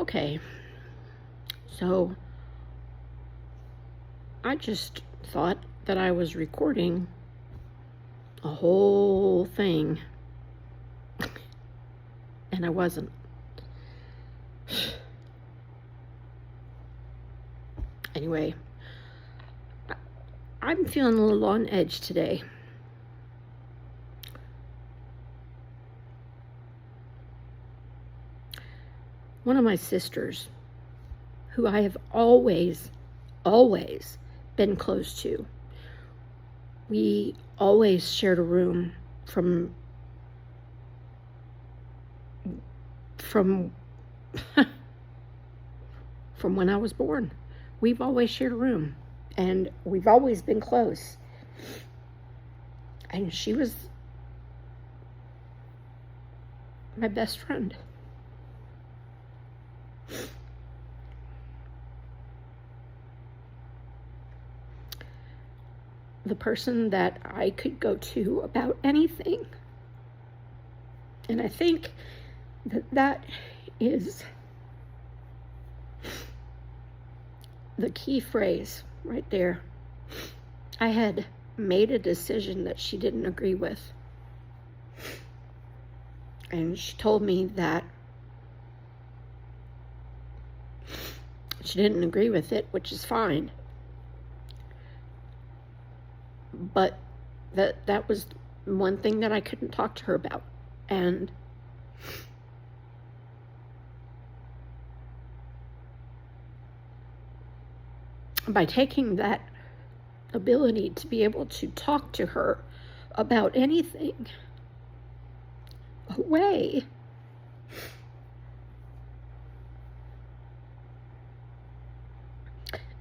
Okay, so I just thought that I was recording a whole thing, and I wasn't. Anyway, I'm feeling a little on edge today. One of my sisters, who I have always been close to, we always shared a room from when I was born. We've always shared a room, and we've always been close. And she was my best friend. The person that I could go to about anything. And I think that is the key phrase right there. I had made a decision that she didn't agree with. And she told me that she didn't agree with it, which is fine. But that was one thing that I couldn't talk to her about. And by taking that ability to be able to talk to her about anything away,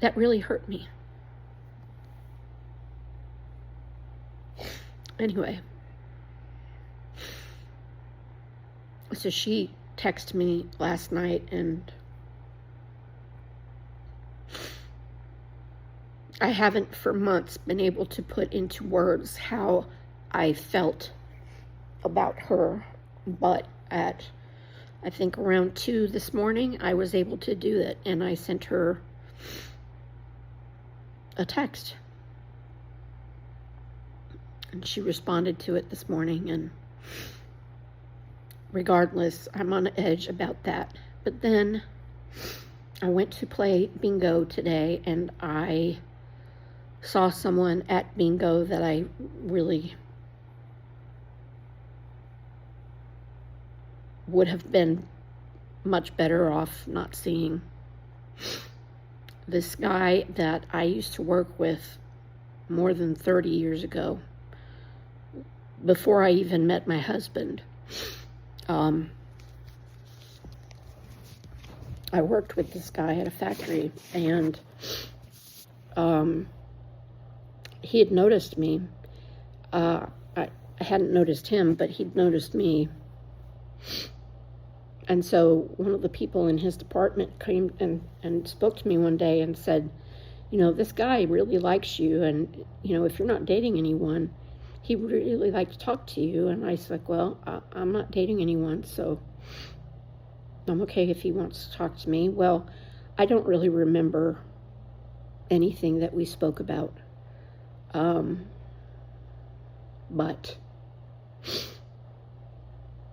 that really hurt me. Anyway, so she texted me last night, and I haven't for months been able to put into words how I felt about her, but at I think around 2 this morning I was able to do it, and I sent her a text, and she responded to it this morning. And regardless, I'm on edge about that. But then I went to play bingo today, and I saw someone at bingo that I really would have been much better off not seeing. This guy that I used to work with more than 30 years ago, before I even met my husband. I worked with this guy at a factory, and he had noticed me. I hadn't noticed him, but he'd noticed me. And so one of the people in his department came and spoke to me one day and said, this guy really likes you, and, if you're not dating anyone, he would really like to talk to you. And I said, well, I'm not dating anyone, so I'm okay if he wants to talk to me. Well, I don't really remember anything that we spoke about. But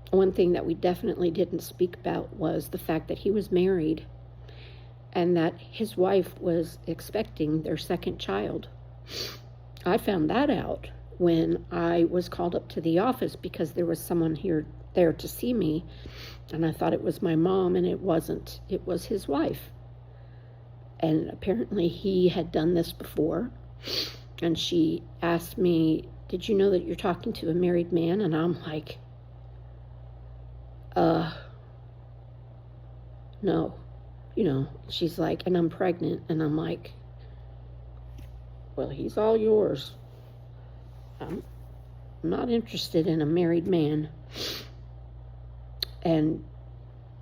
one thing that we definitely didn't speak about was the fact that he was married and that his wife was expecting their second child. I found that out when I was called up to the office because there was someone there to see me, and I thought it was my mom, and it wasn't. It was his wife. And apparently he had done this before, and she asked me, did you know that you're talking to a married man? And I'm like, no. She's like, and I'm pregnant. And I'm like, well, he's all yours. I'm not interested in a married man. And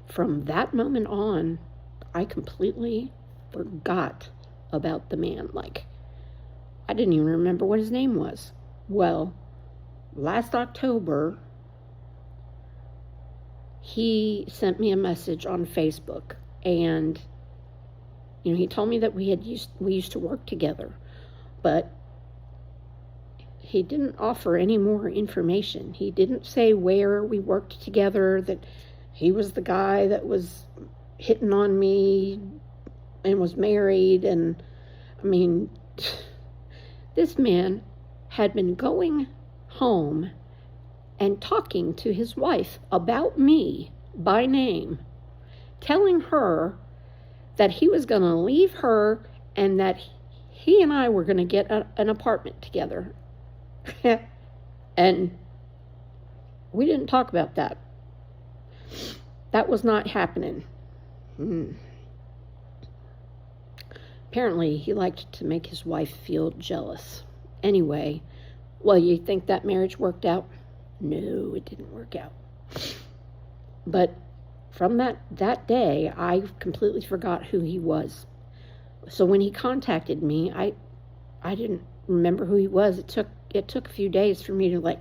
from that moment on, I completely forgot about the man. Like, I didn't even remember what his name was. Well, last October, he sent me a message on Facebook And, he told me that we used to work together, but he didn't offer any more information. He didn't say where we worked together, that he was the guy that was hitting on me and was married. And this man had been going home and talking to his wife about me by name, telling her that he was going to leave her and that he and I were going to get an apartment together. And we didn't talk about that. That was not happening. Apparently, he liked to make his wife feel jealous. Anyway, well, you think that marriage worked out? No, it didn't work out. But from that day, I completely forgot who he was. So when he contacted me, I didn't remember who he was. It took a few days for me to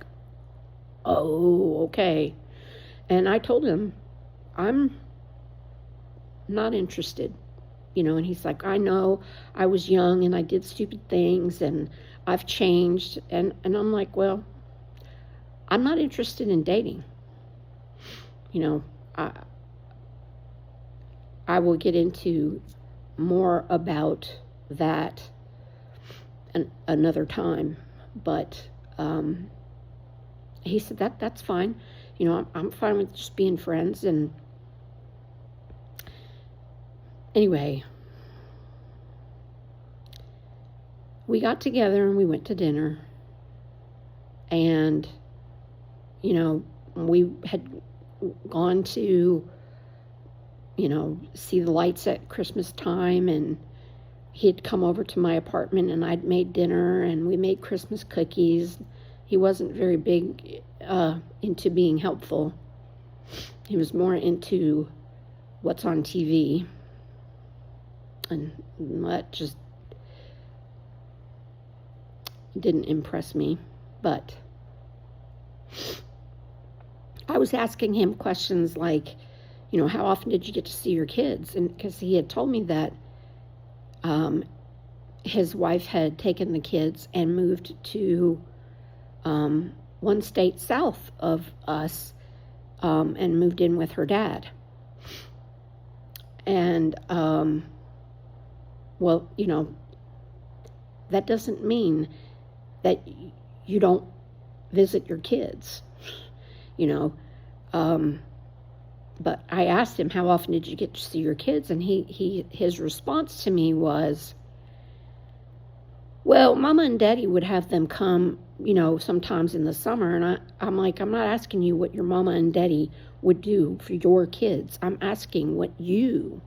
oh, okay. And I told him, I'm not interested. And he's like, I know I was young and I did stupid things and I've changed. And I'm like, well, I'm not interested in dating. I will get into more about that another time. But he said that's fine. I'm fine with just being friends. And anyway, we got together and we went to dinner. And, we had gone to, see the lights at Christmas time. And he'd come over to my apartment and I'd made dinner and we made Christmas cookies. He wasn't very big into being helpful. He was more into what's on TV. And that just didn't impress me. But I was asking him questions like, how often did you get to see your kids? And because he had told me that his wife had taken the kids and moved to one state south of us and moved in with her dad. And, well, that doesn't mean that you don't visit your kids, but I asked him, how often did you get to see your kids? And his response to me was, well, Mama and Daddy would have them come, sometimes in the summer. And I'm like, I'm not asking you what your Mama and Daddy would do for your kids. I'm asking what you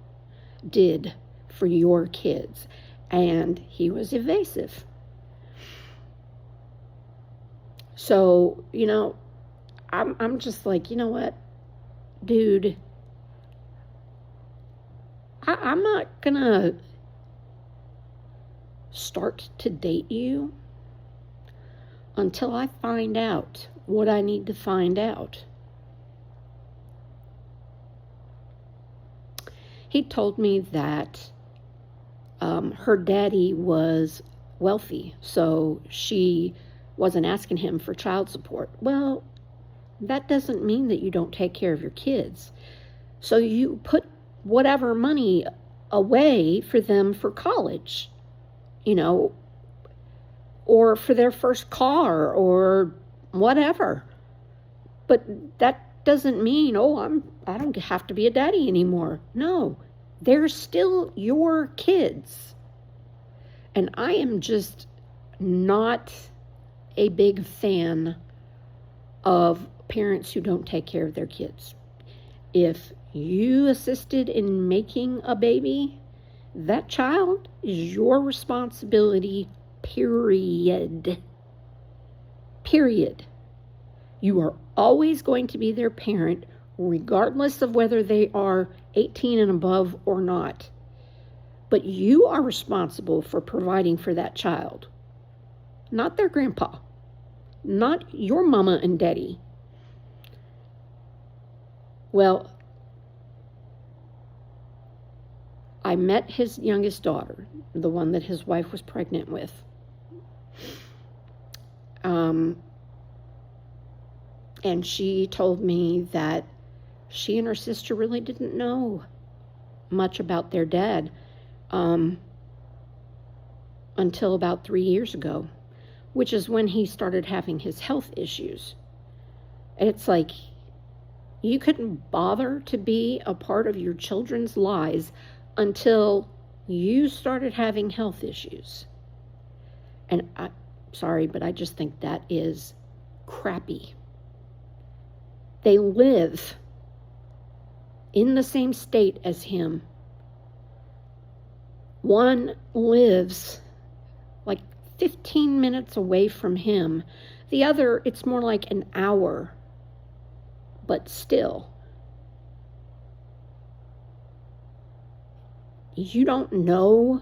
did for your kids. And he was evasive. So, I'm just like, you know what, dude, I'm not gonna start to date you until I find out what I need to find out. He told me that her daddy was wealthy, so she wasn't asking him for child support. Well, that doesn't mean that you don't take care of your kids. So you put whatever money away for them for college, or for their first car or whatever. But that doesn't mean, I don't have to be a daddy anymore. No, they're still your kids. And I am just not a big fan of parents who don't take care of their kids. If you assisted in making a baby, that child is your responsibility, period. Period. You are always going to be their parent, regardless of whether they are 18 and above or not. But you are responsible for providing for that child, not their grandpa, not your mama and daddy. Well, I met his youngest daughter, the one that his wife was pregnant with. And she told me that she and her sister really didn't know much about their dad until about 3 years ago, which is when he started having his health issues. And it's like, you couldn't bother to be a part of your children's lives until you started having health issues. And I'm sorry, but I just think that is crappy. They live in the same state as him. One lives like 15 minutes away from him. The other, it's more like an hour. But still, you don't know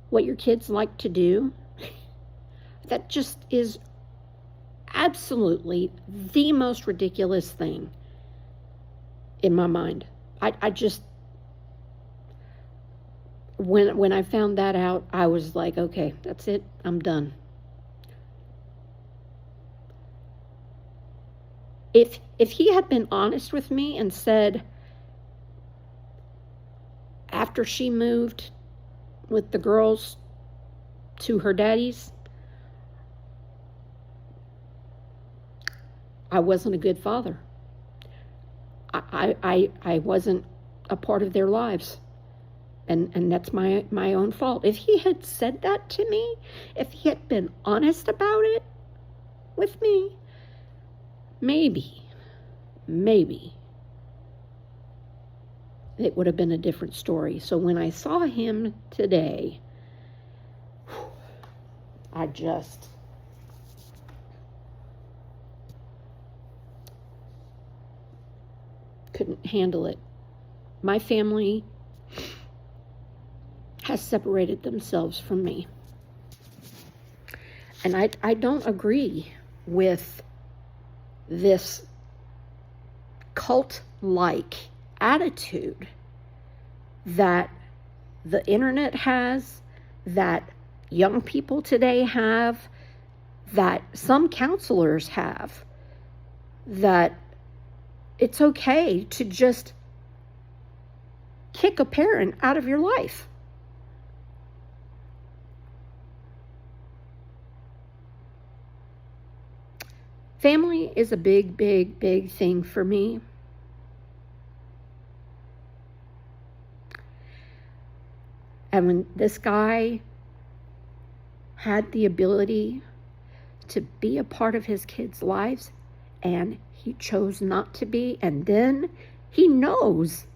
what your kids like to do? That just is absolutely the most ridiculous thing in my mind. I just, when I found that out, I was like, okay, that's it, I'm done. If he had been honest with me and said, after she moved with the girls to her daddy's, I wasn't a good father. I wasn't a part of their lives. And that's my own fault. If he had said that to me, if he had been honest about it with me, maybe it would have been a different story. So when I saw him today, I just couldn't handle it. My family has separated themselves from me. And I don't agree with this cult-like attitude that the internet has, that young people today have, that some counselors have, that it's okay to just kick a parent out of your life. Family is a big, big, big thing for me. And when this guy had the ability to be a part of his kids' lives and he chose not to be, and then he knows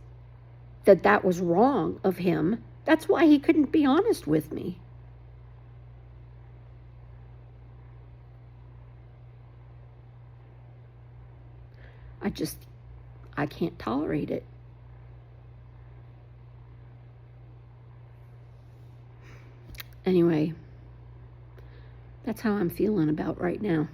that that was wrong of him, that's why he couldn't be honest with me. I can't tolerate it. Anyway, that's how I'm feeling about right now.